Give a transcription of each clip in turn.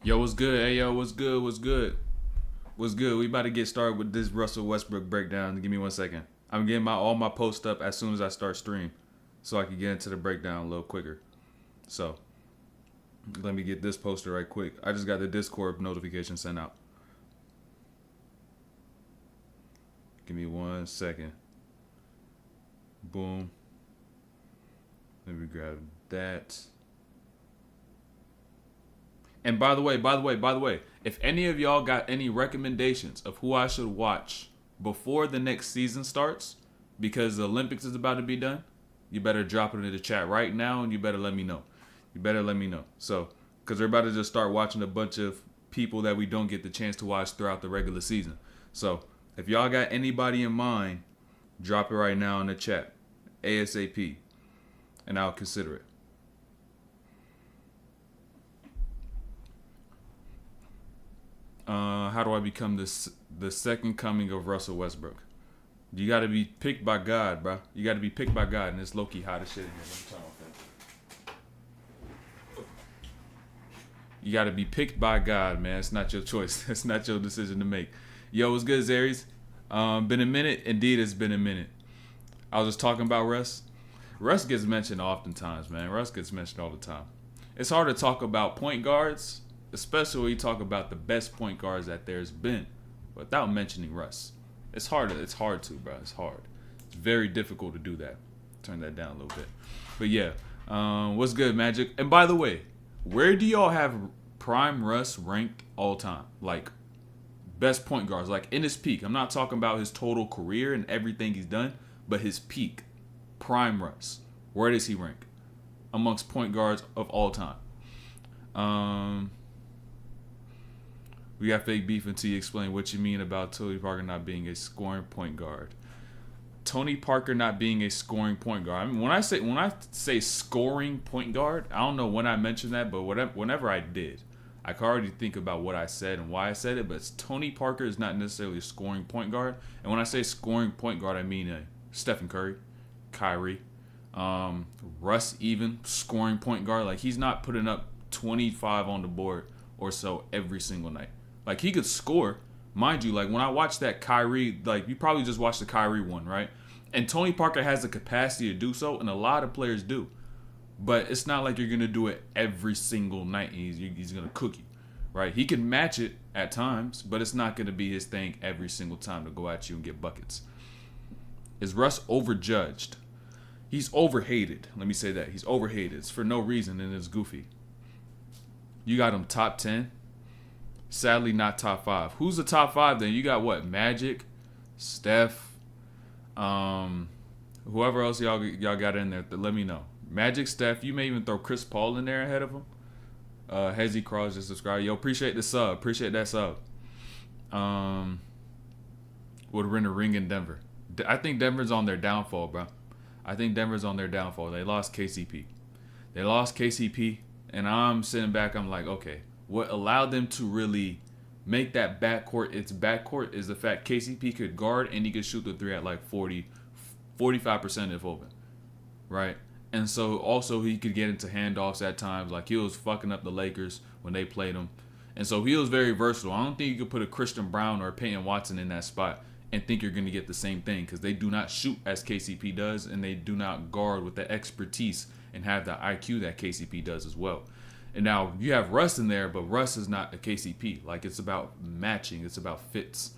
Yo, what's good? Hey, yo, what's good? What's good? What's good? We about to get started with this Russell Westbrook breakdown. Give me 1 second. I'm getting all my posts up as soon as I start stream, so I can get into the breakdown a little quicker. So let me get this posted right quick. I just got the Discord notification sent out. Give me 1 second. Boom. Let me grab that. And by the way, if any of y'all got any recommendations of who I should watch before the next season starts, because the Olympics is about to be done, you better drop it in the chat right now, and you better let me know. So, because we're about to just start watching a bunch of people that we don't get the chance to watch throughout the regular season. So, if y'all got anybody in mind, drop it right now in the chat, ASAP, and I'll consider it. How do I become the second coming of Russell Westbrook? You got to be picked by God, bro. You got to be picked by God, and it's low-key hot as shit in here. Let me turn off that. You got to be picked by God, man. It's not your choice. It's not your decision to make. Yo, what's good, Zaries? Been a minute. Indeed, it's been a minute. I was just talking about Russ. Russ gets mentioned oftentimes, man. Russ gets mentioned all the time. It's hard to talk about point guards, especially when you talk about the best point guards that there's been, without mentioning Russ. It's hard to, bro. It's hard. It's very difficult to do that. Turn that down a little bit. But yeah, what's good, Magic? And by the way, where do y'all have prime Russ ranked all time? Like, best point guards, like in his peak. I'm not talking about his total career and everything he's done, but his peak, prime Russ. Where does he rank amongst point guards of all time? We got fake beef until you explain what you mean about Tony Parker not being a scoring point guard. Tony Parker not being a scoring point guard. I mean, when I say scoring point guard, I don't know when I mentioned that, but whenever I did, I can already think about what I said and why I said it. But Tony Parker is not necessarily a scoring point guard. And when I say scoring point guard, I mean Stephen Curry, Kyrie, Russ even scoring point guard. Like, he's not putting up 25 on the board or so every single night. Like, he could score, mind you. Like, when I watched that Kyrie, like, you probably just watched the Kyrie one, right? And Tony Parker has the capacity to do so, and a lot of players do. But it's not like you're going to do it every single night and he's going to cook you, right? He can match it at times, but it's not going to be his thing every single time to go at you and get buckets. Is Russ overjudged? He's overhated. Let me say that. He's overhated. It's for no reason, and it's goofy. You got him top 10. Sadly, not top 5. Who's the top 5 then? You got what? Magic, Steph, whoever else y'all got in there. Let me know. Magic, Steph. You may even throw Chris Paul in there ahead of him. Hezzy Cross just subscribed. Yo, appreciate the sub. Appreciate that sub. Would win a ring in Denver. I think Denver's on their downfall, bro. I think Denver's on their downfall. They lost KCP. And I'm sitting back. I'm like, okay. What allowed them to really make that backcourt its backcourt is the fact KCP could guard and he could shoot the three at like 45% if open, right? And so also he could get into handoffs at times. Like, he was fucking up the Lakers when they played him. And so he was very versatile. I don't think you could put a Christian Brown or a Peyton Watson in that spot and think you're going to get the same thing, because they do not shoot as KCP does, and they do not guard with the expertise and have the IQ that KCP does as well. And now you have Russ in there, but Russ is not a KCP. Like, it's about matching. It's about fits.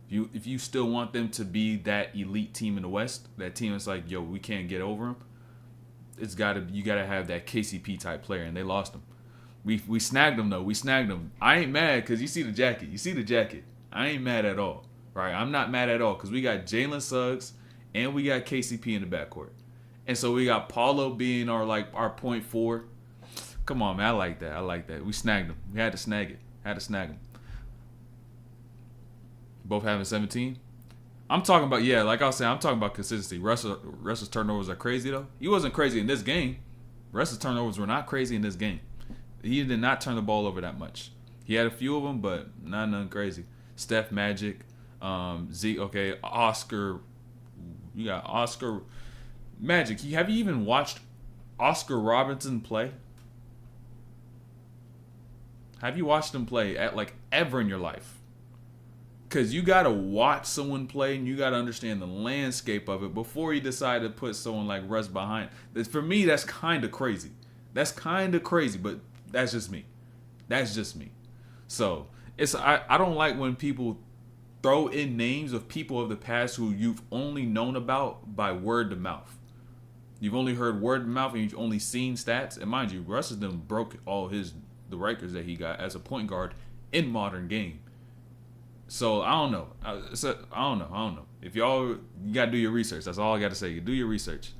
If you still want them to be that elite team in the West, that team is like, yo, we can't get over them, you gotta have that KCP type player, and they lost him. We snagged him though. We snagged him. I ain't mad because you see the jacket. I ain't mad at all. Right? I'm not mad at all because we got Jalen Suggs and we got KCP in the backcourt, and so we got Paulo being our point forward. Come on, man. I like that. We snagged him. We had to snag him. Both having 17. I'm talking about, yeah, like I was saying, I'm talking about consistency. Russell's turnovers are crazy, though. He wasn't crazy in this game. Russell's turnovers were not crazy in this game. He did not turn the ball over that much. He had a few of them, but nothing crazy. Steph, Magic, Zeke, okay, Oscar. You got Oscar, Magic. Have you even watched Oscar Robertson play? Have you watched them play at like ever in your life? Because you got to watch someone play and you got to understand the landscape of it before you decide to put someone like Russ behind. For me, that's kind of crazy. That's kind of crazy, but that's just me. That's just me. So I don't like when people throw in names of people of the past who you've only known about by word of mouth. You've only heard word of mouth and you've only seen stats. And mind you, Russ has done broke all the records that he got as a point guard in modern game. So I don't know. I don't know. If you gotta do your research. That's all I gotta say. You do your research.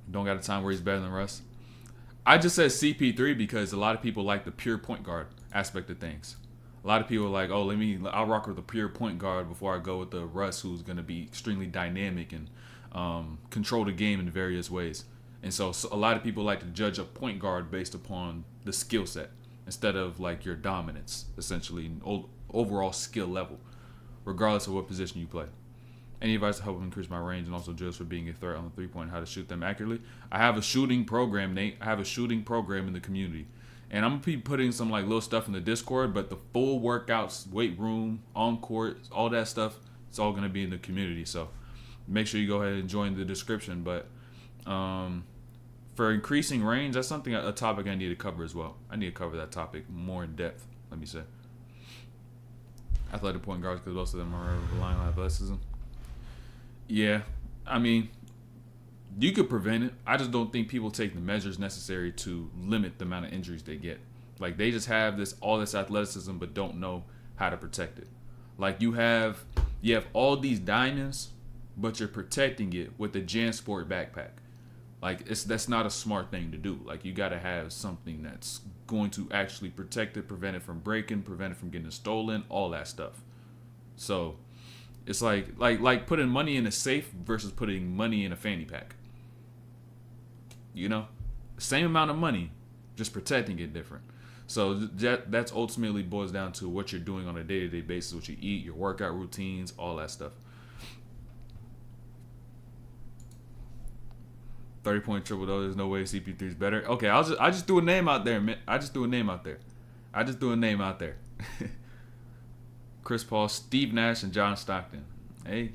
Don't got a time where he's better than Russ. I just said CP3 because a lot of people like the pure point guard aspect of things. A lot of people are like, oh, I'll rock with the pure point guard before I go with the Russ, who's gonna be extremely dynamic and control the game in various ways. And so a lot of people like to judge a point guard based upon the skill set, instead of like your dominance, essentially, overall skill level, regardless of what position you play. Any advice to help increase my range and also drills for being a threat on the 3-point, how to shoot them accurately? I have a shooting program, Nate. I have a shooting program in the community. And I'm going to be putting some like little stuff in the Discord, but the full workouts, weight room, on court, all that stuff, it's all going to be in the community. So make sure you go ahead and join the description. But for increasing range, that's a topic I need to cover as well. I need to cover that topic more in depth, let me say. Athletic point guards, because most of them are relying on athleticism. Yeah, I mean, you could prevent it. I just don't think people take the measures necessary to limit the amount of injuries they get. Like, they just have all this athleticism but don't know how to protect it. Like, you have all these diamonds, but you're protecting it with a JanSport backpack. Like, that's not a smart thing to do. Like, you got to have something that's going to actually protect it, prevent it from breaking, prevent it from getting stolen, all that stuff. So it's like putting money in a safe versus putting money in a fanny pack. You know, same amount of money, just protecting it different. So that's ultimately boils down to what you're doing on a day-to-day basis, what you eat, your workout routines, all that stuff. 30-point triple though. There's no way CP3 is better. Okay, I just threw a name out there, man. I just threw a name out there. Chris Paul, Steve Nash, and John Stockton. Hey,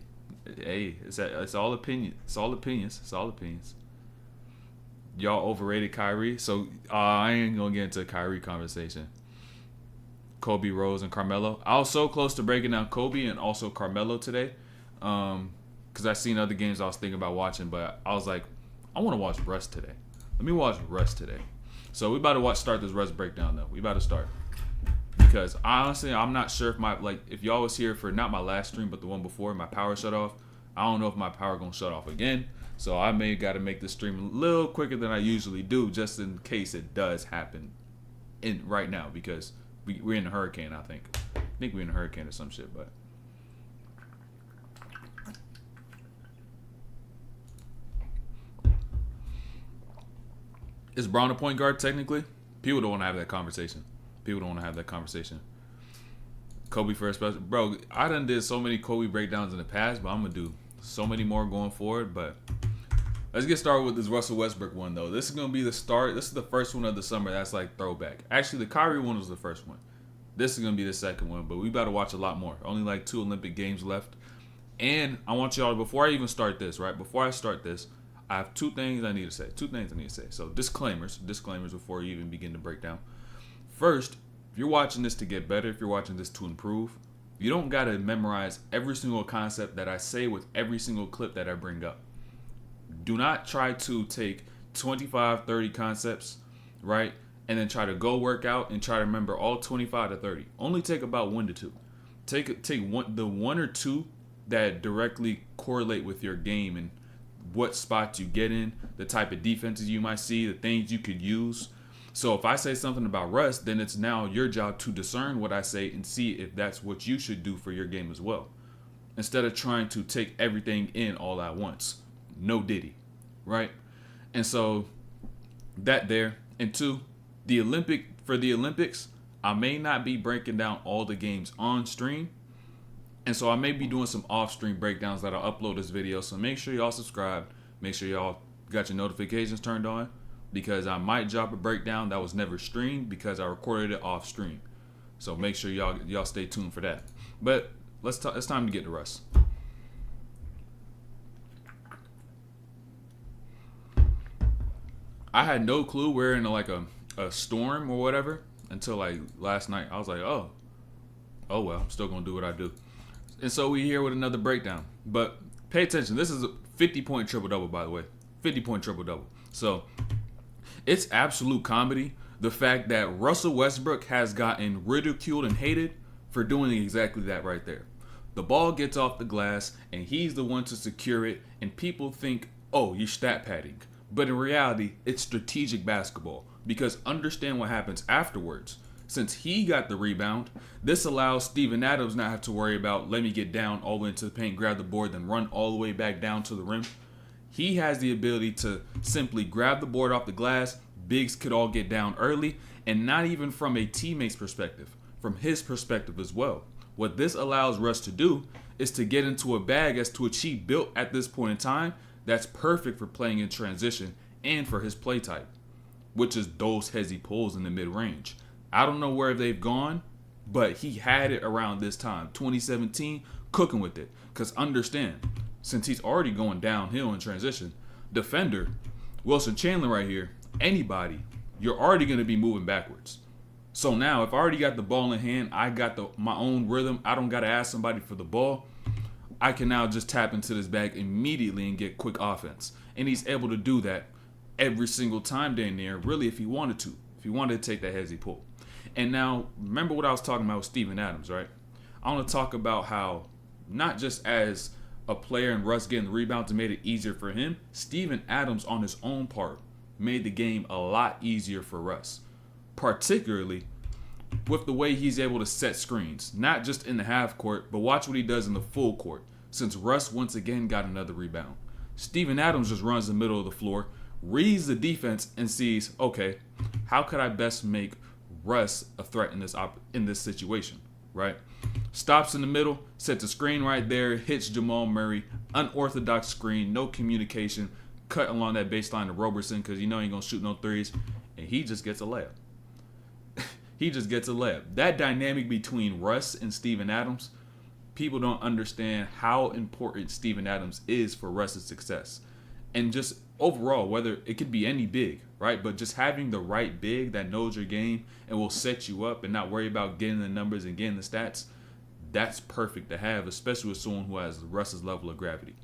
it's all opinion. It's all opinions. Y'all overrated Kyrie, so I ain't gonna get into a Kyrie conversation. Kobe, Rose, and Carmelo. I was so close to breaking down Kobe and also Carmelo today, because I seen other games I was thinking about watching, but I was like, I want to watch Russ today. Let me watch Russ today. So we about to start this Russ breakdown though. We about to start. Because honestly, I'm not sure if y'all was here for not my last stream, but the one before, my power shut off. I don't know if my power gonna shut off again. So I may got to make this stream a little quicker than I usually do, just in case it does happen right now, because we're in a hurricane, I think. I think we're in a hurricane or some shit, but. Is Brown a point guard technically? People don't want to have that conversation. Kobe first, bro. I done did so many Kobe breakdowns in the past, but I'm gonna do so many more going forward. But let's get started with this Russell Westbrook one though. This is gonna be the start. This is the first one of the summer. That's like throwback. Actually, the Kyrie one was the first one. This is gonna be the second one, but we about to watch a lot more. Only like 2 Olympic games left, and I want y'all, before I even start this, right? Before I start this, I have 2 things I need to say. So disclaimers before you even begin to break down. First, if you're watching this to get better, if you're watching this to improve, you don't got to memorize every single concept that I say with every single clip that I bring up. Do not try to take 25, 30 concepts, right? And then try to go work out and try to remember all 25 to 30. Only take about 1 to 2. Take the 1 or 2 that directly correlate with your game and what spots you get in, the type of defenses you might see, the things you could use. So if I say something about Russ, then it's now your job to discern what I say and see if that's what you should do for your game as well. Instead of trying to take everything in all at once. No diddy, right? And so that there. And 2, for the Olympics, I may not be breaking down all the games on stream. And so I may be doing some off-stream breakdowns that I'll upload this video. So make sure y'all subscribe. Make sure y'all got your notifications turned on. because I might drop a breakdown that was never streamed because I recorded it off stream. So make sure y'all stay tuned for that. But let's talk. It's time to get to Russ. I had no clue we're in like a storm or whatever until like last night. I was like, oh well, I'm still gonna do what I do. And so we here with another breakdown. But pay attention. This is a 50-point triple-double, by the way. 50-point triple-double. So it's absolute comedy. The fact that Russell Westbrook has gotten ridiculed and hated for doing exactly that right there. The ball gets off the glass, and he's the one to secure it, and people think, oh, you're stat padding. But in reality, it's strategic basketball, because understand what happens afterwards. Since he got the rebound, this allows Steven Adams not have to worry about, let me get down all the way into the paint, grab the board, then run all the way back down to the rim. He has the ability to simply grab the board off the glass. Bigs could all get down early, and not even from a teammate's perspective, from his perspective as well. What this allows Russ to do is to get into a bag as to which he built at this point in time that's perfect for playing in transition and for his play type, which is those heads he pulls in the mid-range. I don't know where they've gone, but he had it around this time, 2017, cooking with it. Because understand, since he's already going downhill in transition, defender, Wilson Chandler right here, anybody, you're already going to be moving backwards. So now, if I already got the ball in hand, I got my own rhythm, I don't got to ask somebody for the ball, I can now just tap into this bag immediately and get quick offense. And he's able to do that every single time down there, really, if he wanted to. If he wanted to take that heavy pull. And now, remember what I was talking about with Steven Adams, right? I want to talk about how, not just as a player and Russ getting the rebounds and made it easier for him, Steven Adams on his own part made the game a lot easier for Russ. Particularly with the way he's able to set screens, not just in the half court, but watch what he does in the full court, since Russ once again got another rebound. Steven Adams just runs the middle of the floor, reads the defense, and sees, okay, how could I best make Russ a threat in this situation, right? Stops in the middle, sets a screen right there, hits Jamal Murray, unorthodox screen, no communication, cut along that baseline to Roberson because you know he ain't gonna shoot no threes, and he just gets a layup. He just gets a layup. That dynamic between Russ and Steven Adams, people don't understand how important Steven Adams is for Russ's success. And just overall, whether it could be any big, right? But just having the right big that knows your game and will set you up and not worry about getting the numbers and getting the stats, that's perfect to have, especially with someone who has Russ's level of gravity.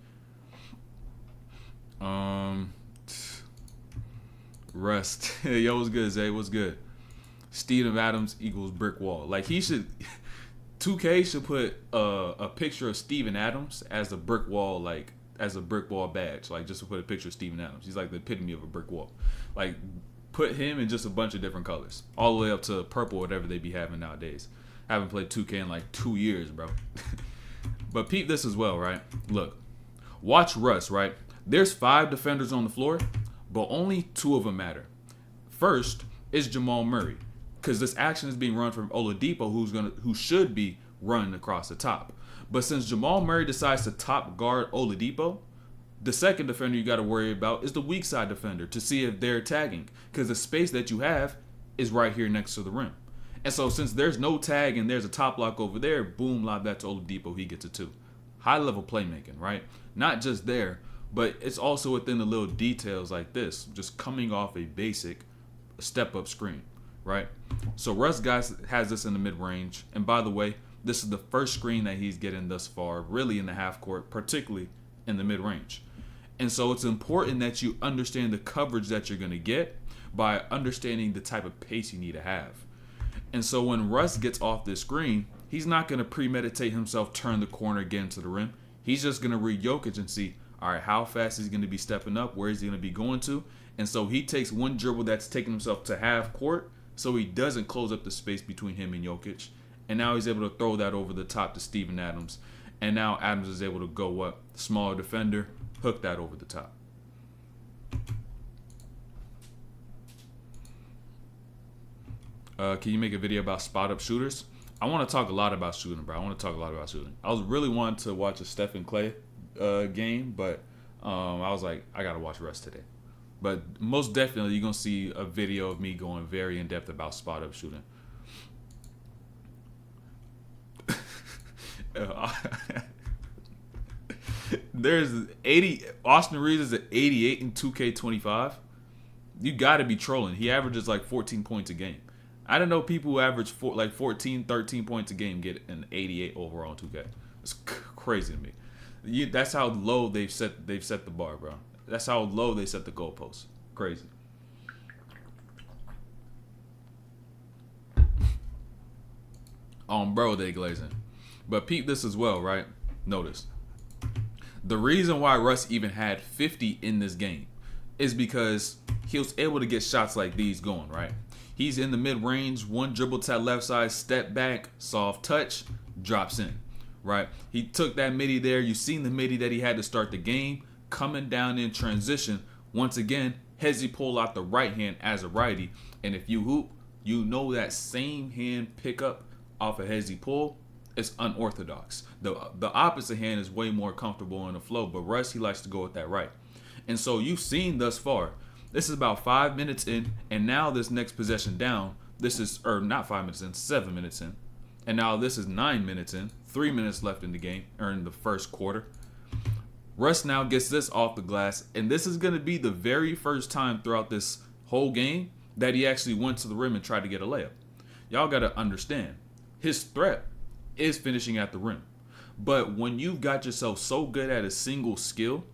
Russ. Yo, what's good, Zay? What's good? Steven Adams equals brick wall. Like, 2K should put a picture of Steven Adams as a brick wall, like, as a brick wall badge. Like, just to put a picture of Steven Adams. He's like the epitome of a brick wall. Like, put him in just a bunch of different colors. All the way up to purple, whatever they be having nowadays. I haven't played 2K in like 2 years, bro. But peep this as well, right? Look, watch Russ, right? There's 5 defenders on the floor, but only 2 of them matter. First is Jamal Murray, because this action is being run from Oladipo, who should be running across the top. But since Jamal Murray decides to top guard Oladipo, the second defender you got to worry about is the weak side defender to see if they're tagging, because the space that you have is right here next to the rim. And so since there's no tag and there's a top lock over there, boom, lob that to Oladipo, he gets a 2. High level playmaking, right? Not just there, but it's also within the little details like this, just coming off a basic step-up screen, right? So Russ has this in the mid-range. And by the way, this is the first screen that he's getting thus far, really in the half court, particularly in the mid-range. And so it's important that you understand the coverage that you're going to get by understanding the type of pace you need to have. And so when Russ gets off this screen, he's not going to premeditate himself, turn the corner, get into the rim. He's just going to read Jokic and see, all right, how fast is he going to be stepping up? Where is he going to be going to? And so he takes one dribble that's taking himself to half court so he doesn't close up the space between him and Jokic. And now he's able to throw that over the top to Steven Adams. And now Adams is able to go up, smaller defender, hook that over the top. Can you make a video about spot-up shooters? I want to talk a lot about shooting, bro. I was really wanting to watch a Stephen Clay game, but I was like, I got to watch Russ today. But most definitely, you're gonna see a video of me going very in depth about spot up shooting. There's 80. Austin Reeves is at 88 in 2K25. You got to be trolling. He averages like 14 points a game. I don't know people who average 14, 13 points a game get an 88 overall in 2K. It's crazy to me. That's how low they've set the bar, bro. That's how low they set the goalposts. Crazy. On bro, they glazing. But peep this as well, right? Notice. The reason why Russ even had 50 in this game is because he was able to get shots like these going, right? He's in the mid-range, one dribble to that left side, step back, soft touch, drops in, right? He took that midi there. You've seen the midi that he had to start the game. Coming down in transition, once again, Hezzy pull out the right hand as a righty. And if you hoop, you know that same hand pickup off a Hezzy pull is unorthodox. The opposite hand is way more comfortable in the flow, but Russ, he likes to go with that right. And so you've seen thus far, this is about 5 minutes in, and now this next possession down, this is, or not 5 minutes in, 7 minutes in. And now this is 9 minutes in, 3 minutes left in the game, or in the first quarter. Russ now gets this off the glass, and this is going to be the very first time throughout this whole game that he actually went to the rim and tried to get a layup. Y'all got to understand, his threat is finishing at the rim. But when you've got yourself so good at a single skill,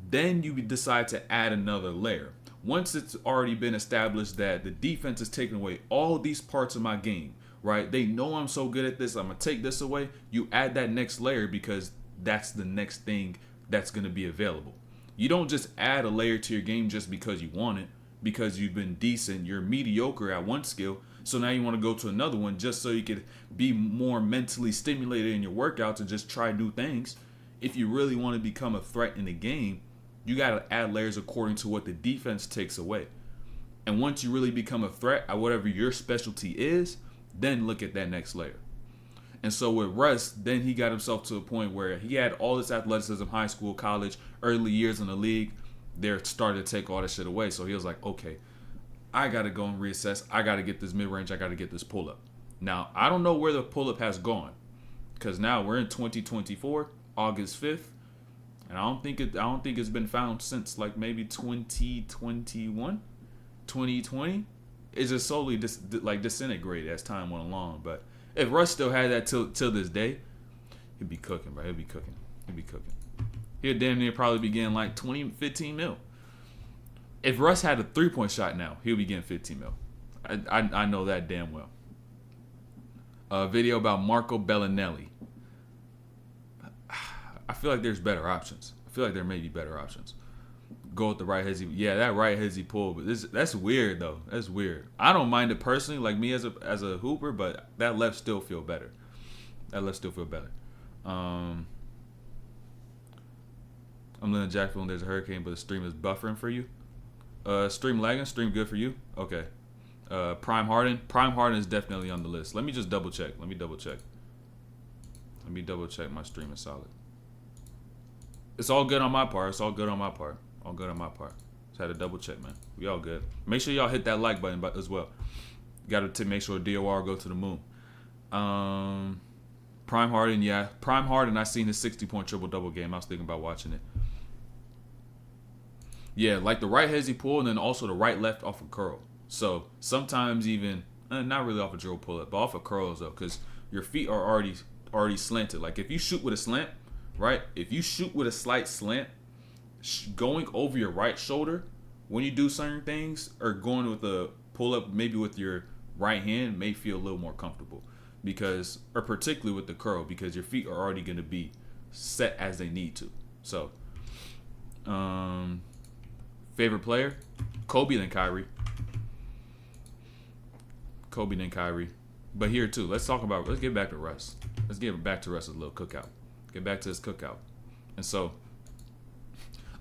then you decide to add another layer. Once it's already been established that the defense is taking away all these parts of my game, right? They know I'm so good at this, I'm going to take this away. You add that next layer because that's the next thing that's going to be available. You don't just add a layer to your game just because you want it, because you've been decent, you're mediocre at one skill, so now you want to go to another one just so you could be more mentally stimulated in your workouts and just try new things. If you really want to become a threat in the game, you got to add layers according to what the defense takes away. And once you really become a threat at whatever your specialty is, then look at that next layer. And so with Russ, then he got himself to a point where he had all this athleticism, high school, college, early years in the league. They're starting to take all that shit away. So he was like, okay, I got to go and reassess. I got to get this mid-range. I got to get this pull-up. Now, I don't know where the pull-up has gone because now we're in 2024, August 5th. And I don't think it's been found since like maybe 2021, 2020. It's just slowly disintegrated as time went along. But if Russ still had that till this day, he'd be cooking, bro. He'd be cooking. He'd damn near probably be getting like 15 mil. If Russ had a 3-point shot now, he'll be getting 15 mil. I know that damn well. A video about Marco Bellinelli. I feel like there's better options. I feel like there may be better options. Go with the right hezzy. Yeah, that right hezzy pull, but that's weird though. That's weird. I don't mind it personally, like me as a hooper, but that left still feel better. I'm living in Jacksonville and there's a hurricane, but the stream is buffering for you. Stream lagging, stream good for you. Okay. Prime Harden is definitely on the list. Let me just double check. Let me double check my stream is solid. It's all good on my part. Just had to double check, man. We all good. Make sure y'all hit that like button as well. Got to make sure DOR go to the moon. Prime Harden, yeah. Prime Harden, I seen his 60-point triple-double game. I was thinking about watching it. Yeah, like the right hezzy pull and then also the right left off a curl. So sometimes even, not really off a drill pull-up, but off of curls though, because your feet are already slanted. Like if you shoot with a slant, right? If you shoot with a slight slant, going over your right shoulder when you do certain things, or going with a pull-up maybe with your right hand may feel a little more comfortable. Because, or particularly with the curl, because your feet are already going to be set as they need to. So, favorite player? Kobe then Kyrie. But here too, let's get back to Russ. Let's get back to Russ's little cookout. Get back to his cookout. And so,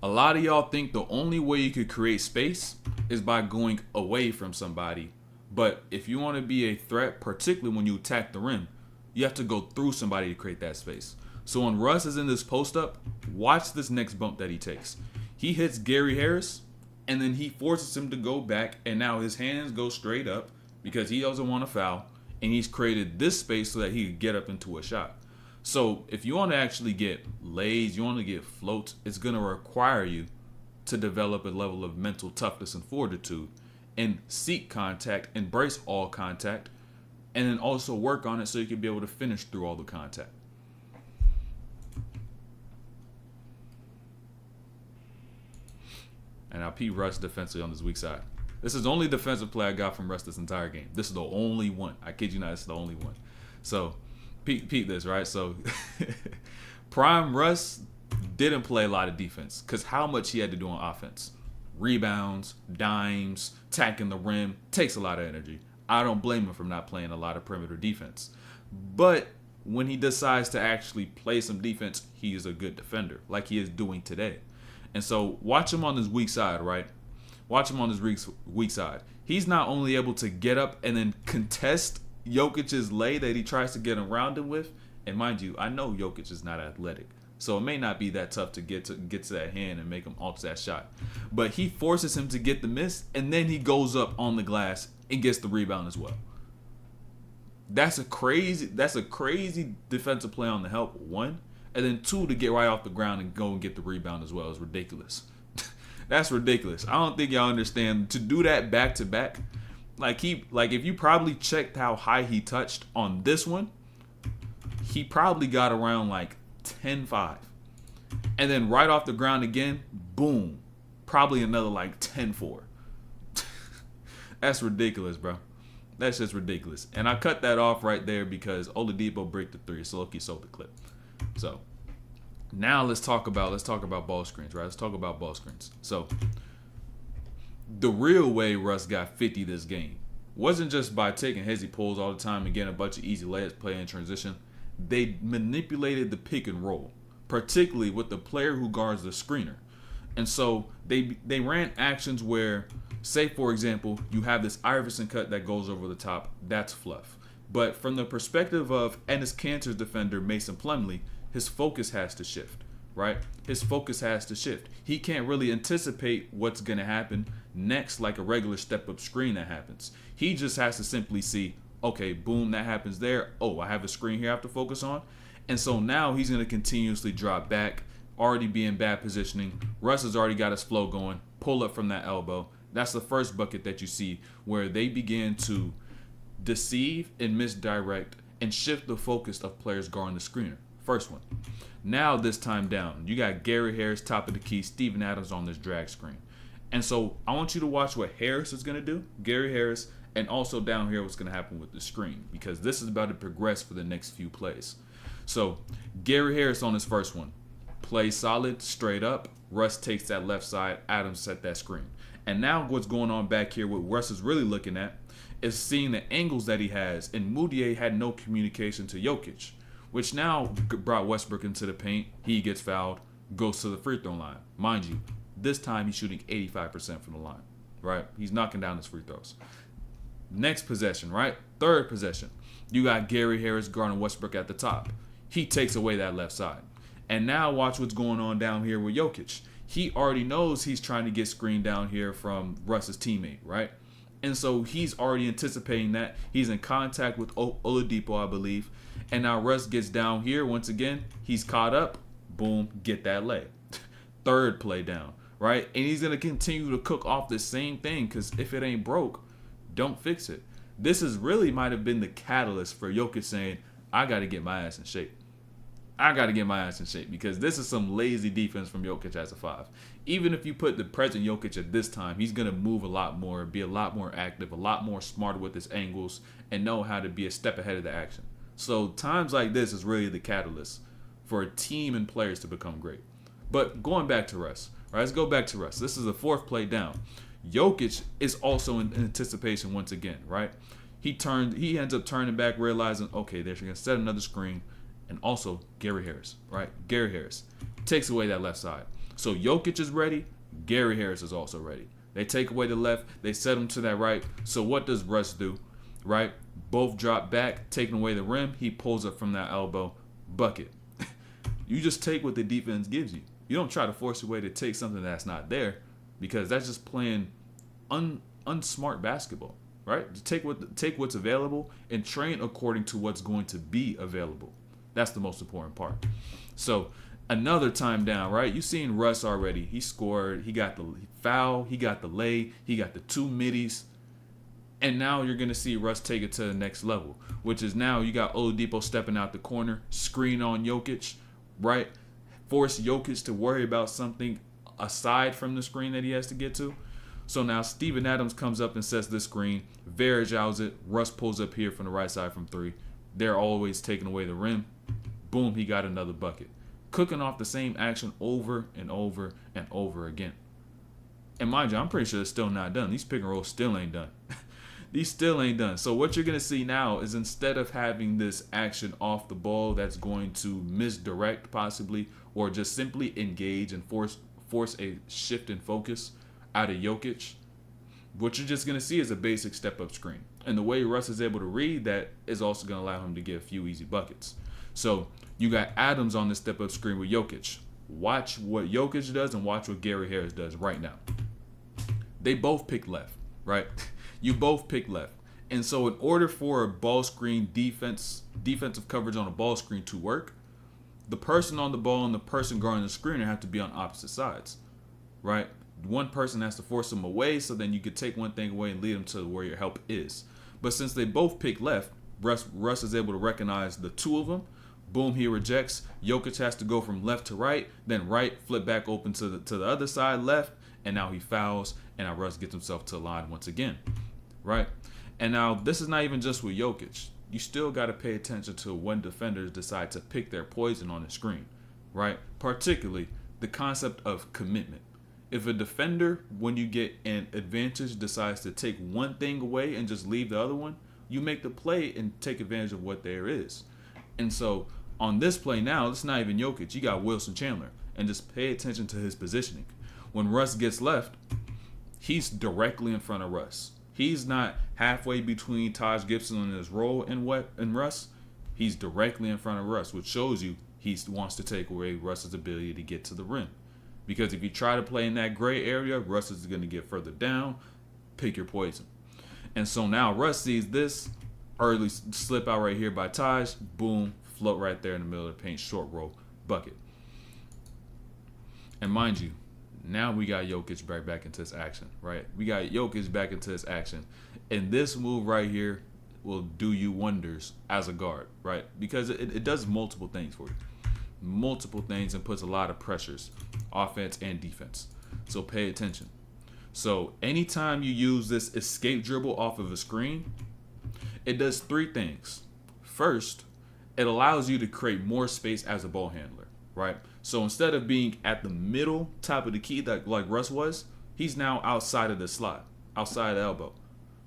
a lot of y'all think the only way you could create space is by going away from somebody. But if you want to be a threat, particularly when you attack the rim, you have to go through somebody to create that space. So when Russ is in this post-up, watch this next bump that he takes. He hits Gary Harris, and then he forces him to go back, and now his hands go straight up because he doesn't want to foul, and he's created this space so that he could get up into a shot. So if you want to actually get lays, you want to get floats, it's going to require you to develop a level of mental toughness and fortitude and seek contact, embrace all contact, and then also work on it so you can be able to finish through all the contact. And now Pete Russ defensively on this weak side. This is the only defensive play I got from Russ this entire game. This is the only one. I kid you not, this is the only one. So, Pete this, right? So, Prime Russ didn't play a lot of defense because how much he had to do on offense. Rebounds, dimes, attacking the rim, takes a lot of energy. I don't blame him for not playing a lot of perimeter defense. But when he decides to actually play some defense, he is a good defender, like he is doing today. And so watch him on this weak side, right? Watch him on this weak side. He's not only able to get up and then contest Jokic's lay that he tries to get around him with. And mind you, I know Jokic is not athletic, so it may not be that tough to get to that hand and make him alter that shot. But he forces him to get the miss, and then he goes up on the glass and gets the rebound as well. That's a crazy defensive play on the help, one. And then two, to get right off the ground and go and get the rebound as well is ridiculous. That's ridiculous. I don't think y'all understand. To do that back to back, like if you probably checked how high he touched on this one, he probably got around like 10-5. And then right off the ground again, boom, probably another like 10-4. That's ridiculous, bro. That's just ridiculous. And I cut that off right there because Oladipo break the three, so Loki sold the clip. So now let's talk about ball screens, right? Let's talk about ball screens. So the real way Russ got 50 this game wasn't just by taking hezzy pulls all the time and getting a bunch of easy layups, playing in transition. They manipulated the pick and roll, particularly with the player who guards the screener. And so they ran actions where, say for example, you have this Iverson cut that goes over the top. That's fluff. But from the perspective of Ennis Cantor's defender, Mason Plumlee, his focus has to shift, right? His focus has to shift. He can't really anticipate what's going to happen next like a regular step-up screen that happens. He just has to simply see, okay, boom, that happens there. Oh, I have a screen here I have to focus on. And so now he's going to continuously drop back, already be in bad positioning. Russ has already got his flow going, pull up from that elbow. That's the first bucket that you see where they begin to deceive and misdirect and shift the focus of players guarding the screener. First one. Now this time down, you got Gary Harris, top of the key, Steven Adams on this drag screen. And so I want you to watch what Harris is going to do, Gary Harris, and also down here what's going to happen with the screen, because this is about to progress for the next few plays. So Gary Harris on his first one. Play solid, straight up. Russ takes that left side. Adams set that screen. And now what's going on back here, what Russ is really looking at is seeing the angles that he has. And Moutier had no communication to Jokic, which now brought Westbrook into the paint. He gets fouled, goes to the free throw line. Mind you, this time he's shooting 85% from the line, right? He's knocking down his free throws. Next possession, right? Third possession. You got Gary Harris guarding Westbrook at the top. He takes away that left side. And now watch what's going on down here with Jokic. He already knows he's trying to get screened down here from Russ's teammate, right? And so he's already anticipating that. He's in contact with Oladipo, I believe. And now Russ gets down here. Once again, he's caught up. Boom, get that lay. Third play down, right? And he's going to continue to cook off the same thing because if it ain't broke, don't fix it. This is really might have been the catalyst for Jokic saying, I got to get my ass in shape. I got to get my ass in shape because this is some lazy defense from Jokic as a 5. Even if you put the present Jokic at this time, he's going to move a lot more, be a lot more active, a lot more smarter with his angles, and know how to be a step ahead of the action. So times like this is really the catalyst for a team and players to become great. But going back to Russ, right? Let's go back to Russ. This is the fourth play down. Jokic is also in anticipation once again, right? He ends up turning back, realizing, okay, they're going to set another screen. And also Gary Harris, right? Gary Harris takes away that left side. So Jokic is ready. Gary Harris is also ready. They take away the left. They set him to that right. So what does Russ do, right? Both drop back, taking away the rim. He pulls up from that elbow. Bucket. You just take what the defense gives you. You don't try to force your way to take something that's not there. because that's just playing unsmart basketball, right? To take what's available and train according to what's going to be available. That's the most important part. So another time down, right? You've seen Russ already. He scored. He got the foul. He got the lay. He got the 2 middies. And now you're going to see Russ take it to the next level, which is now you got Oladipo stepping out the corner, screen on Jokic, right? Force Jokic to worry about something aside from the screen that he has to get to. So now Steven Adams comes up and sets this screen. Varejao outs it. Russ pulls up here from the right side from 3. They're always taking away the rim. Boom, he got another bucket. Cooking off the same action over and over and over again. And mind you, I'm pretty sure it's still not done. These pick and rolls still ain't done. These still ain't done. So what you're going to see now is instead of having this action off the ball that's going to misdirect possibly or just simply engage and force a shift in focus out of Jokic, what you're just going to see is a basic step-up screen. And the way Russ is able to read that is also going to allow him to get a few easy buckets. So you got Adams on the step-up screen with Jokic. Watch what Jokic does and watch what Gary Harris does right now. They both pick left, right? You both pick left. And so in order for a ball screen defensive coverage on a ball screen to work, the person on the ball and the person guarding the screener have to be on opposite sides, right? One person has to force them away, so then you could take one thing away and lead them to where your help is. But since they both pick left, Russ is able to recognize the 2 of them. Boom, he rejects. Jokic has to go from left to right, then right, flip back open to the other side, left, and now he fouls, and now Russ gets himself to the line once again, right? And now this is not even just with Jokic. You still got to pay attention to when defenders decide to pick their poison on the screen, right? Particularly the concept of commitment. If a defender, when you get an advantage, decides to take one thing away and just leave the other one, you make the play and take advantage of what there is. And so on this play now, it's not even Jokic. You got Wilson Chandler. And just pay attention to his positioning. When Russ gets left, he's directly in front of Russ. He's not halfway between Taj Gibson and his role in Russ. He's directly in front of Russ, which shows you he wants to take away Russ's ability to get to the rim. Because if you try to play in that gray area, Russ is going to get further down. Pick your poison. And so now Russ sees this early slip out right here by Taj. Boom, float right there in the middle of the paint, short roll, bucket. And mind you, now we got Jokic back into his action, right? We got Jokic back into his action. And this move right here will do you wonders as a guard, right? Because it does multiple things for you. Multiple things and puts a lot of pressures, offense and defense. So pay attention. So anytime you use this escape dribble off of a screen, it does 3 things. First, it allows you to create more space as a ball handler, right? So instead of being at the middle top of the key like Russ was, he's now outside of the slot, outside the elbow,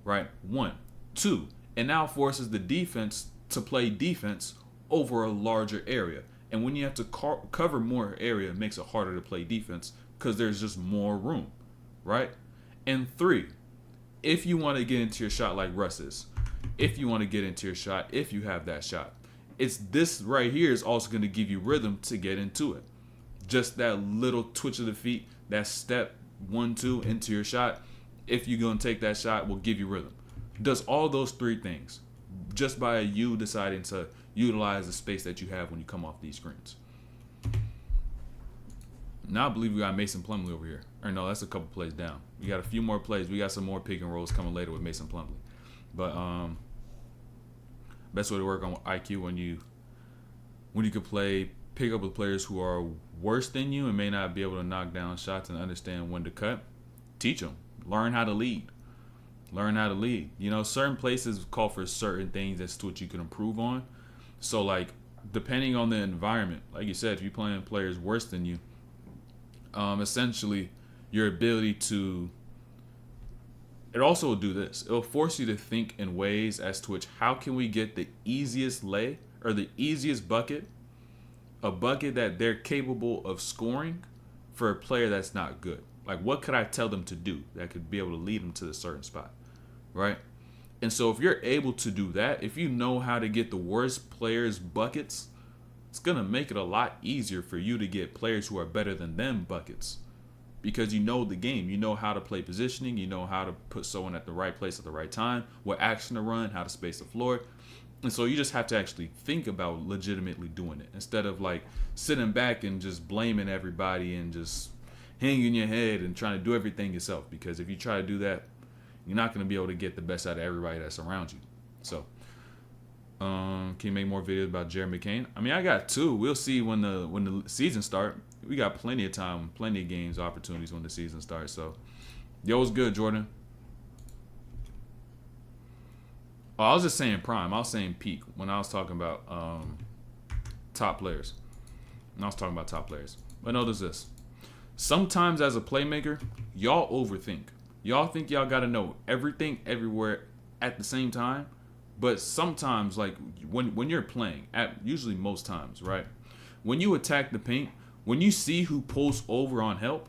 right? 1. 2, it now forces the defense to play defense over a larger area. And when you have to cover more area, it makes it harder to play defense because there's just more room, right? And 3, if you want to get into your shot like Russ is, if you want to get into your shot, if you have that shot, it's this right here is also going to give you rhythm to get into it. Just that little twitch of the feet, that step 1, 2 into your shot, if you're going to take that shot, will give you rhythm. Does all those 3 things just by you deciding to utilize the space that you have when you come off these screens. Now I believe we got Mason Plumlee over here. Or no, that's a couple plays down. We got a few more plays. We got some more pick and rolls coming later with Mason Plumlee. But best way to work on IQ when you could pick up with players who are worse than you and may not be able to knock down shots and understand when to cut. Teach them. Learn how to lead. Learn how to lead. You know, certain places call for certain things as to what you can improve on. So, like, depending on the environment, like you said, if you're playing players worse than you, essentially your ability to, it also will do this. It'll force you to think in ways as to which, how can we get the easiest lay or the easiest bucket, a bucket that they're capable of scoring for a player that's not good. Like, what could I tell them to do that could be able to lead them to a certain spot, right? And so if you're able to do that, if you know how to get the worst players buckets, it's going to make it a lot easier for you to get players who are better than them buckets, because you know the game. You know how to play positioning. You know how to put someone at the right place at the right time, what action to run, how to space the floor. And so you just have to actually think about legitimately doing it instead of like sitting back and just blaming everybody and just hanging your head and trying to do everything yourself. Because if you try to do that, you're not going to be able to get the best out of everybody that's around you. So, can you make more videos about Jared McCain? I mean, I got two. We'll see when the season start. We got plenty of time, plenty of games, opportunities when the season starts. So, yo, what's good, Jordan? Oh, I was just saying prime. I was saying peak when I was talking about top players. When I was talking about top players. But notice this. Sometimes as a playmaker, y'all overthink. Y'all think y'all got to know everything everywhere at the same time. But sometimes, like when you're playing, usually most times, right? When you attack the paint, when you see who pulls over on help,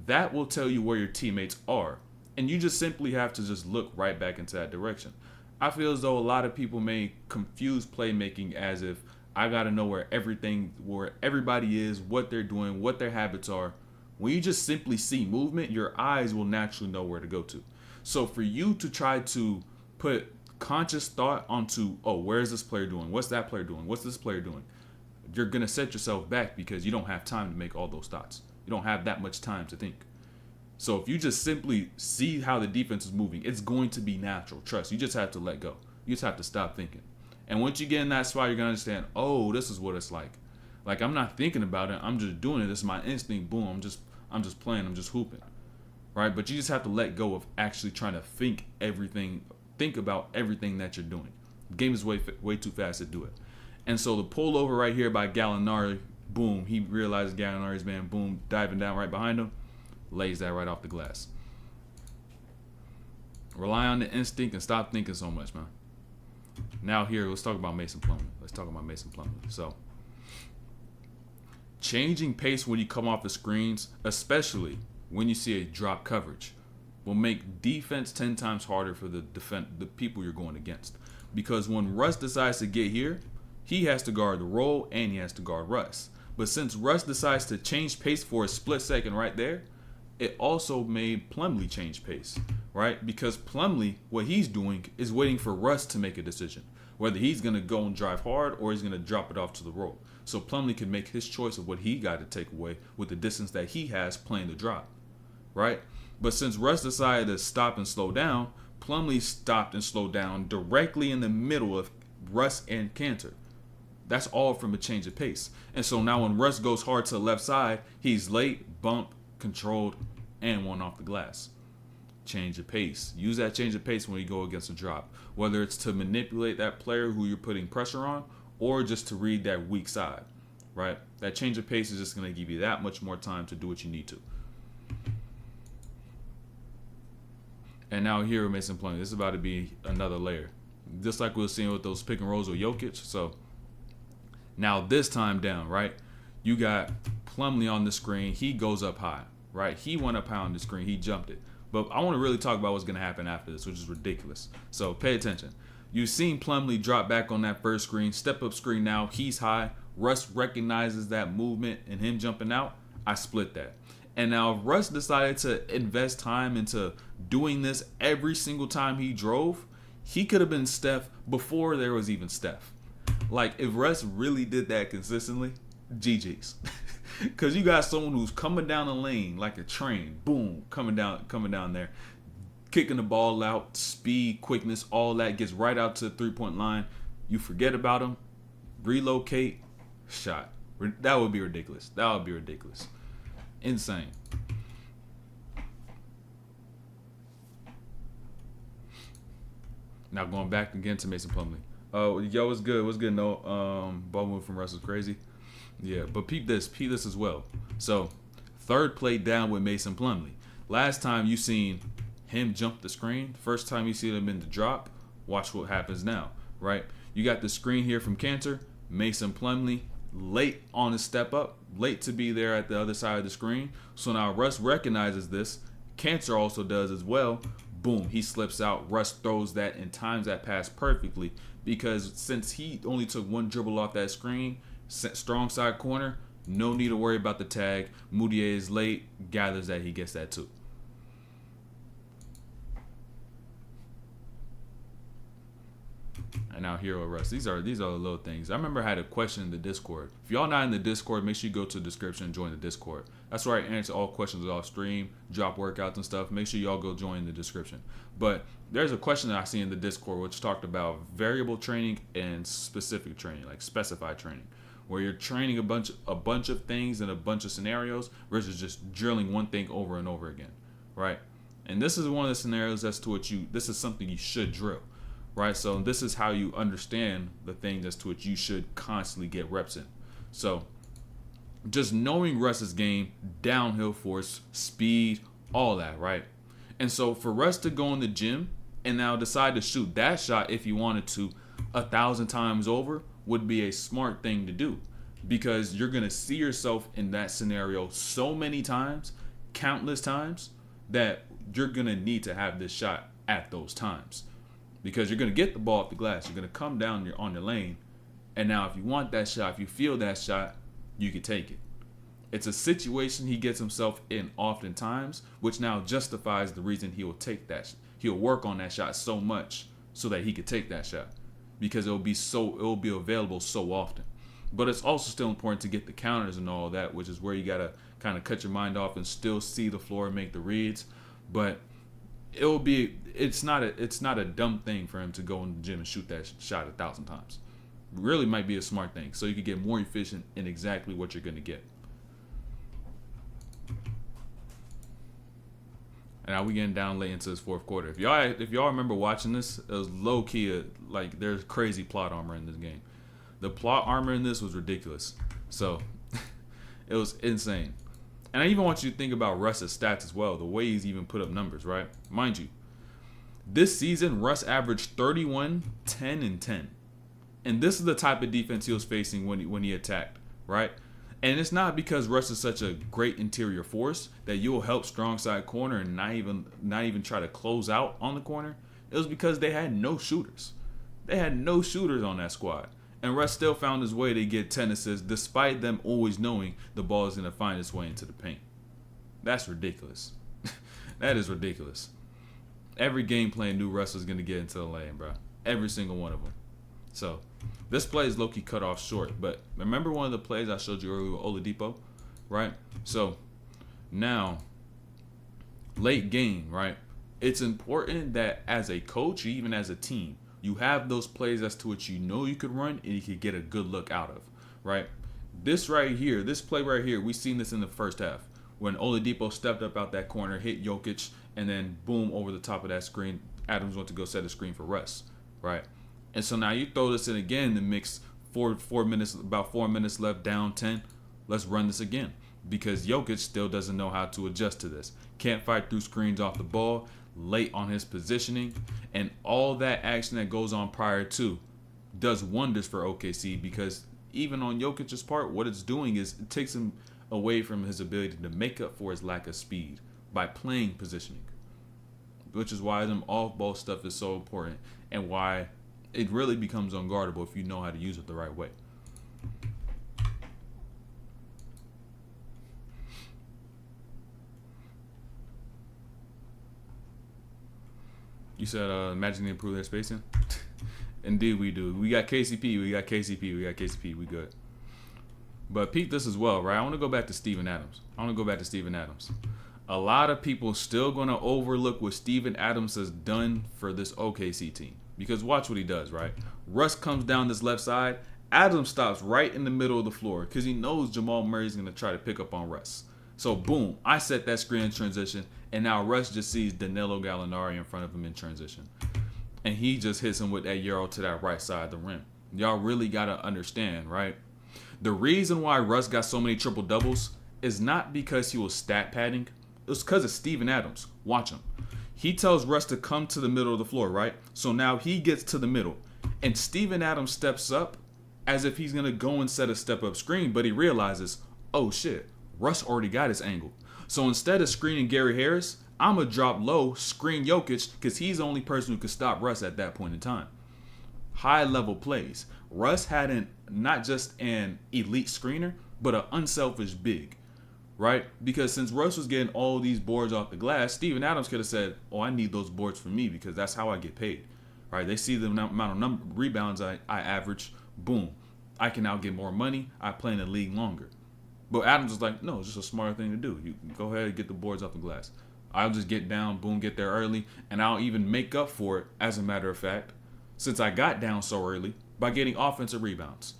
that will tell you where your teammates are. And you just simply have to just look right back into that direction. I feel as though a lot of people may confuse playmaking as if I got to know where everybody is, what they're doing, what their habits are. When you just simply see movement, your eyes will naturally know where to go to. So for you to try to put conscious thought onto, oh, where is this player doing? What's that player doing? What's this player doing? You're going to set yourself back because you don't have time to make all those thoughts. You don't have that much time to think. So if you just simply see how the defense is moving, it's going to be natural. Trust. You just have to let go. You just have to stop thinking. And once you get in that spot, you're going to understand, oh, this is what it's like. Like, I'm not thinking about it. I'm just doing it. This is my instinct. Boom. I'm just playing. I'm just hooping. Right? But you just have to let go of actually trying to think about everything that you're doing. The game is way too fast to do it. And so the pull over right here by Gallinari, boom, he realizes Gallinari's man, boom, diving down right behind him, lays that right off the glass. Rely on the instinct and stop thinking so much, man. Now here, let's talk about Mason Plumlee. So, changing pace when you come off the screens, especially when you see a drop coverage, will make defense 10 times harder for the people you're going against. Because when Russ decides to get here, he has to guard the roll and he has to guard Russ. But since Russ decides to change pace for a split second right there, it also made Plumlee change pace, right? Because Plumlee, what he's doing is waiting for Russ to make a decision, whether he's going to go and drive hard or he's going to drop it off to the roll. So Plumlee can make his choice of what he got to take away with the distance that he has playing the drop, right? But since Russ decided to stop and slow down, Plumlee stopped and slowed down directly in the middle of Russ and Cantor. That's all from a change of pace. And so now when Russ goes hard to the left side, he's late, bump, controlled, and one off the glass. Change of pace. Use that change of pace when you go against a drop. Whether it's to manipulate that player who you're putting pressure on or just to read that weak side, right? That change of pace is just going to give you that much more time to do what you need to. And now here with Mason Plumlee, this is about to be another layer. Just like we were seeing with those pick and rolls with Jokic. So now this time down, right? You got Plumlee on the screen. He goes up high, right? He went up high on the screen. He jumped it. But I want to really talk about what's going to happen after this, which is ridiculous. So pay attention. You've seen Plumlee drop back on that first screen. Step up screen now. He's high. Russ recognizes that movement and him jumping out. I split that. And now Russ decided to invest time into doing this every single time he drove. He could have been Steph before there was even Steph. Like, if Russ really did that consistently, GG's. Because you got someone who's coming down the lane like a train. Boom, coming down there. Kicking the ball out, speed, quickness, all that gets right out to the three-point line. You forget about him, relocate, shot. That would be ridiculous. Insane. Now going back again to Mason Plumlee. Oh, yo, what's good? What's good? No, ball move from Russ is crazy. Yeah, but peep this as well. So, third play down with Mason Plumlee. Last time you seen him jump the screen. First time you see him in the drop. Watch what happens now, right? You got the screen here from Cantor. Mason Plumlee late on his step up, late to be there at the other side of the screen. So now Russ recognizes this. Cantor also does as well. Boom, he slips out. Russ throws that and times that pass perfectly because since he only took one dribble off that screen, strong side corner, No need to worry about the tag. Moutier is late, gathers that he gets that too. And now hero Russ. These are the little things. I remember I had a question in the Discord. If y'all not in the Discord, make sure you go to the description and join the Discord. That's where I answer all questions off stream, drop workouts and stuff. Make sure y'all go join the description. But there's a question that I see in the Discord which talked about variable training and specific training, like specified training, where you're training a bunch of things in a bunch of scenarios versus just drilling one thing over and over again, right? And this is one of the scenarios as to which this is something you should drill. Right, so this is how you understand the thing as to which you should constantly get reps in. So just knowing Russ's game, downhill force, speed, all that, right? And so for Russ to go in the gym and now decide to shoot that shot if you wanted to 1,000 times over would be a smart thing to do, because you're going to see yourself in that scenario so many times, countless times, that you're going to need to have this shot at those times. Because you're going to get the ball off the glass. You're going to come down on your lane. And now if you want that shot, if you feel that shot, you can take it. It's a situation he gets himself in oftentimes, which now justifies the reason he will take that. He'll work on that shot so much so that he could take that shot. Because it will be available so often. But it's also still important to get the counters and all that, which is where you got to kind of cut your mind off and still see the floor and make the reads. But it's not a dumb thing for him to go in the gym and shoot that shot 1,000 times. Really might be a smart thing, so you can get more efficient in exactly what you're going to get. And now we getting down late into this fourth quarter. If y'all remember watching this, it was low key like there's crazy plot armor in this game. The plot armor in this was ridiculous. So it was insane. And I even want you to think about Russ's stats as well, the way he's even put up numbers, right? Mind you, this season, Russ averaged 31, 10, and 10. And this is the type of defense he was facing when he attacked, right? And it's not because Russ is such a great interior force that you'll help strong side corner and not even try to close out on the corner. It was because they had no shooters. They had no shooters on that squad. And Russ still found his way to get 10 assists despite them always knowing the ball is going to find its way into the paint. That's ridiculous. That is ridiculous. Every game plan knew Russ was going to get into the lane, bro. Every single one of them. So this play is low-key cut off short. But remember one of the plays I showed you earlier with Oladipo, right? So now, late game, right? It's important that as a coach, or even as a team, you have those plays as to which you know you could run and you could get a good look out of, right? This right here, this play right here, we seen this in the first half when Oladipo stepped up out that corner, hit Jokic, and then boom, over the top of that screen, Adams went to go set a screen for Russ, right? And so now you throw this in again in the mix, about 4 minutes left, down 10. Let's run this again because Jokic still doesn't know how to adjust to this. Can't fight through screens off the ball, late on his positioning, and all that action that goes on prior to does wonders for OKC, because even on Jokic's part, what it's doing is it takes him away from his ability to make up for his lack of speed by playing positioning, which is why them off-ball stuff is so important and why it really becomes unguardable if you know how to use it the right way. You said Magic to improve their spacing? Indeed we do. We got KCP, we got KCP, we good. But peep this as well, right? I want to go back to Steven Adams. A lot of people still going to overlook what Steven Adams has done for this OKC team. Because watch what he does, right? Russ comes down this left side. Adams stops right in the middle of the floor because he knows Jamal Murray's going to try to pick up on Russ. So boom, I set that screen in transition, and now Russ just sees Danilo Gallinari in front of him in transition. And he just hits him with that Euro to that right side of the rim. Y'all really got to understand, right? The reason why Russ got so many triple doubles is not because he was stat padding. It was because of Steven Adams. Watch him. He tells Russ to come to the middle of the floor, right? So now he gets to the middle. And Steven Adams steps up as if he's going to go and set a step-up screen, but he realizes, oh shit, Russ already got his angle. So instead of screening Gary Harris, I'm going to drop low, screen Jokic, because he's the only person who could stop Russ at that point in time. High-level plays. Russ had not just an elite screener, but an unselfish big, right? Because since Russ was getting all these boards off the glass, Steven Adams could have said, "Oh, I need those boards for me because that's how I get paid." Right? They see the amount of rebounds I average. Boom, I can now get more money. I play in the league longer. But Adams was like, "No, it's just a smarter thing to do. You go ahead and get the boards off the glass. I'll just get down, boom, get there early, and I'll even make up for it, as a matter of fact, since I got down so early, by getting offensive rebounds.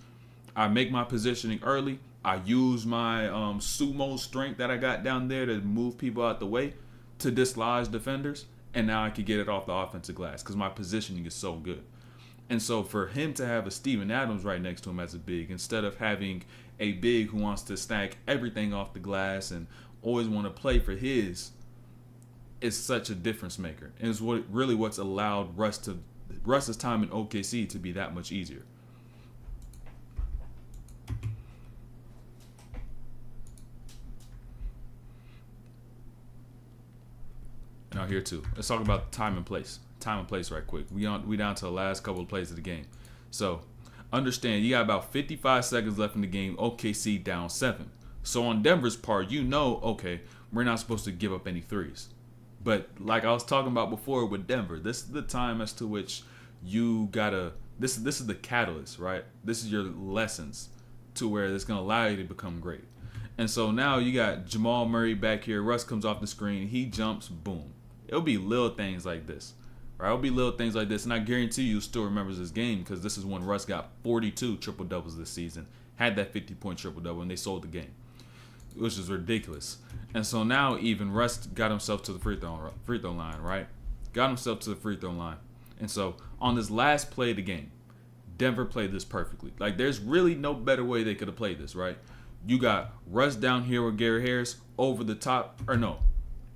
I make my positioning early. I use my sumo strength that I got down there to move people out the way to dislodge defenders, and now I can get it off the offensive glass because my positioning is so good." And so for him to have a Steven Adams right next to him as a big, instead of having a big who wants to stack everything off the glass and always want to play for his, is such a difference maker. And it's what's allowed Russ's time in OKC to be that much easier. Now here too, let's talk about time and place. Time and place right quick. We down to the last couple of plays of the game. So understand, you got about 55 seconds left in the game. OKC down 7. So on Denver's part, okay, we're not supposed to give up any threes. But like I was talking about before with Denver, this is the time as to which you gotta. This is the catalyst, right? This is your lessons to where it's gonna allow you to become great. And so now you got Jamal Murray back here. Russ comes off the screen. He jumps. Boom. It'll be little things like this. Right? It'll be little things like this. And I guarantee you still remembers this game because this is when Russ got 42 triple-doubles this season. Had that 50-point triple-double, and they sold the game, which is ridiculous. And so now even Russ got himself to the free throw line, right? Got himself to the free throw line. And so on this last play of the game, Denver played this perfectly. Like, there's really no better way they could have played this, right? You got Russ down here with Gary Harris over the top. Or no,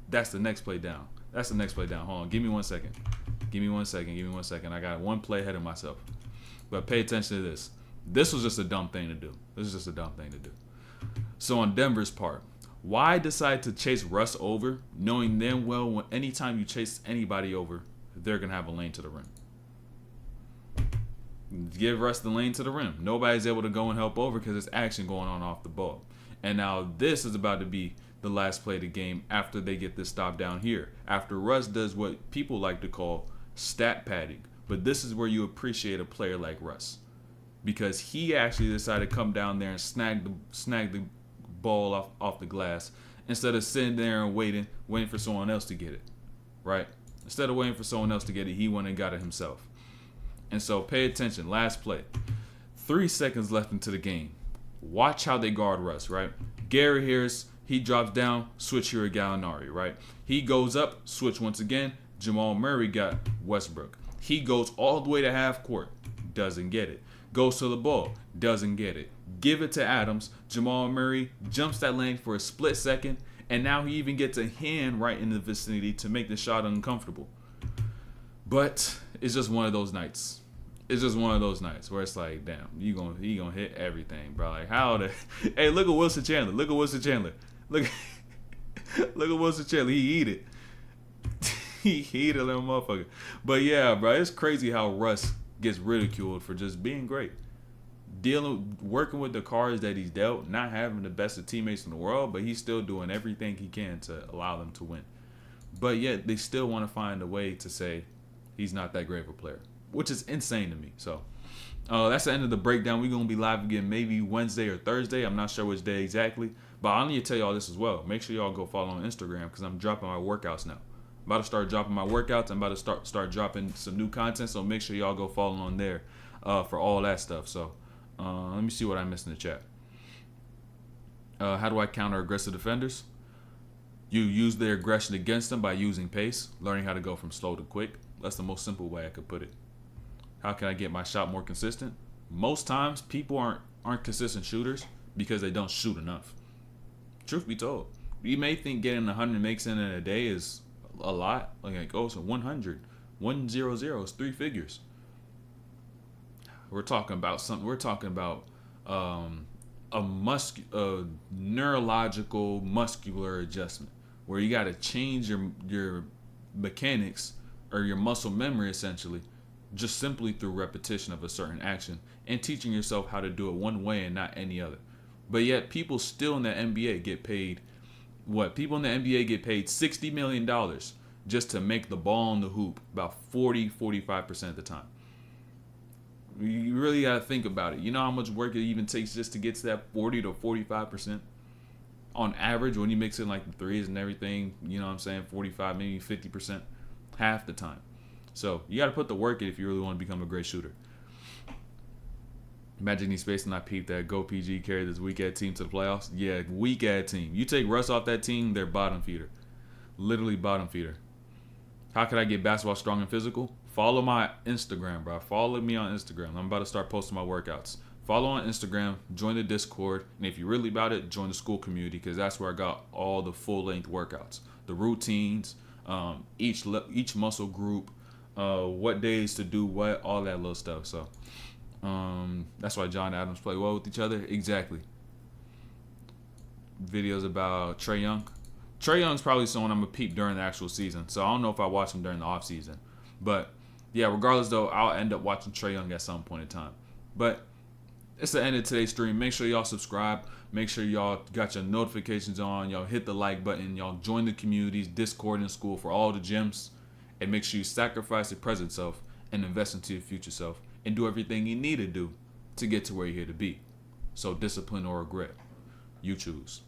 that's the next play down. That's the next play down. Hold on. Give me 1 second. Give me 1 second. I got one play ahead of myself. But pay attention to this. This was just a dumb thing to do. So on Denver's part, why decide to chase Russ over, knowing damn well anytime you chase anybody over, they're going to have a lane to the rim? Give Russ the lane to the rim. Nobody's able to go and help over because there's action going on off the ball. And now this is about to be the last play of the game after they get this stop down here. After Russ does what people like to call stat padding. But this is where you appreciate a player like Russ, because he actually decided to come down there and snag the ball off the glass instead of sitting there and waiting for someone else to get it, right? Instead of waiting for someone else to get it, he went and got it himself. And so pay attention. Last play. 3 seconds left into the game. Watch how they guard Russ, right? Gary Harris, he drops down, switch here to Gallinari, right? He goes up, switch once again. Jamal Murray got Westbrook. He goes all the way to half court, doesn't get it. Goes to the ball, doesn't get it. Give it to Adams. Jamal Murray jumps that lane for a split second, and now he even gets a hand right in the vicinity to make the shot uncomfortable. But it's just one of those nights. It's just one of those nights where it's like, damn, he gonna hit everything, bro. Like, how the hey, look at Wilson Chandler. Look at Wilson Chandler. Look at Wilson Chandler. He eat it. he eat a little motherfucker. But yeah, bro, it's crazy how Russ gets ridiculed for just being great. Working with the cards that he's dealt, not having the best of teammates in the world, but he's still doing everything he can to allow them to win. But yet they still want to find a way to say he's not that great of a player, which is insane to me. So that's the end of the breakdown. We're going to be live again maybe Wednesday or Thursday. I'm not sure which day exactly. But I need to tell y'all this as well. Make sure y'all go follow on Instagram because I'm dropping my workouts now. I'm about to start dropping my workouts. I'm about to start dropping some new content. So make sure y'all go follow on there for all that stuff. So let me see what I missed in the chat. How do I counter aggressive defenders? You use their aggression against them by using pace, learning how to go from slow to quick. That's the most simple way I could put it. How can I get my shot more consistent? Most times, people aren't consistent shooters because they don't shoot enough. Truth be told, you may think getting 100 makes in a day is a lot. Like, oh, so 100, 100 is 3 figures. We're talking about something. We're talking about a neurological muscular adjustment where you got to change your mechanics or your muscle memory essentially just simply through repetition of a certain action and teaching yourself how to do it one way and not any other. But yet people still in the NBA get paid what? People in the NBA get paid $60 million just to make the ball in the hoop about 45% of the time. You really got to think about it. You know how much work it even takes just to get to that 40 to 45%? On average, when you mix in like the threes and everything, you know what I'm saying, 45, maybe 50%, half the time. So you got to put the work in if you really want to become a great shooter. Imagine he's facing that peep that Go PG carried this weak ass team to the playoffs. Yeah, weak ass team. You take Russ off that team, they're bottom feeder. Literally bottom feeder. How could I get basketball strong and physical? Follow my Instagram, bro. Follow me on Instagram. I'm about to start posting my workouts. Follow on Instagram, join the Discord, and if you're really about it, join the school community because that's where I got all the full-length workouts, the routines, each muscle group, what days to do what, all that little stuff. So that's why John Adams play well with each other. Exactly. Videos about Trae Young. Trae Young's probably someone I'm going to peep during the actual season, so I don't know if I watch him during the off season. But, yeah, regardless, though, I'll end up watching Trae Young at some point in time. But it's the end of today's stream. Make sure y'all subscribe. Make sure y'all got your notifications on. Y'all hit the like button. Y'all join the communities, Discord, and school for all the gyms. And make sure you sacrifice your present self and invest into your future self. And do everything you need to do to get to where you're here to be. So discipline or regret. You choose.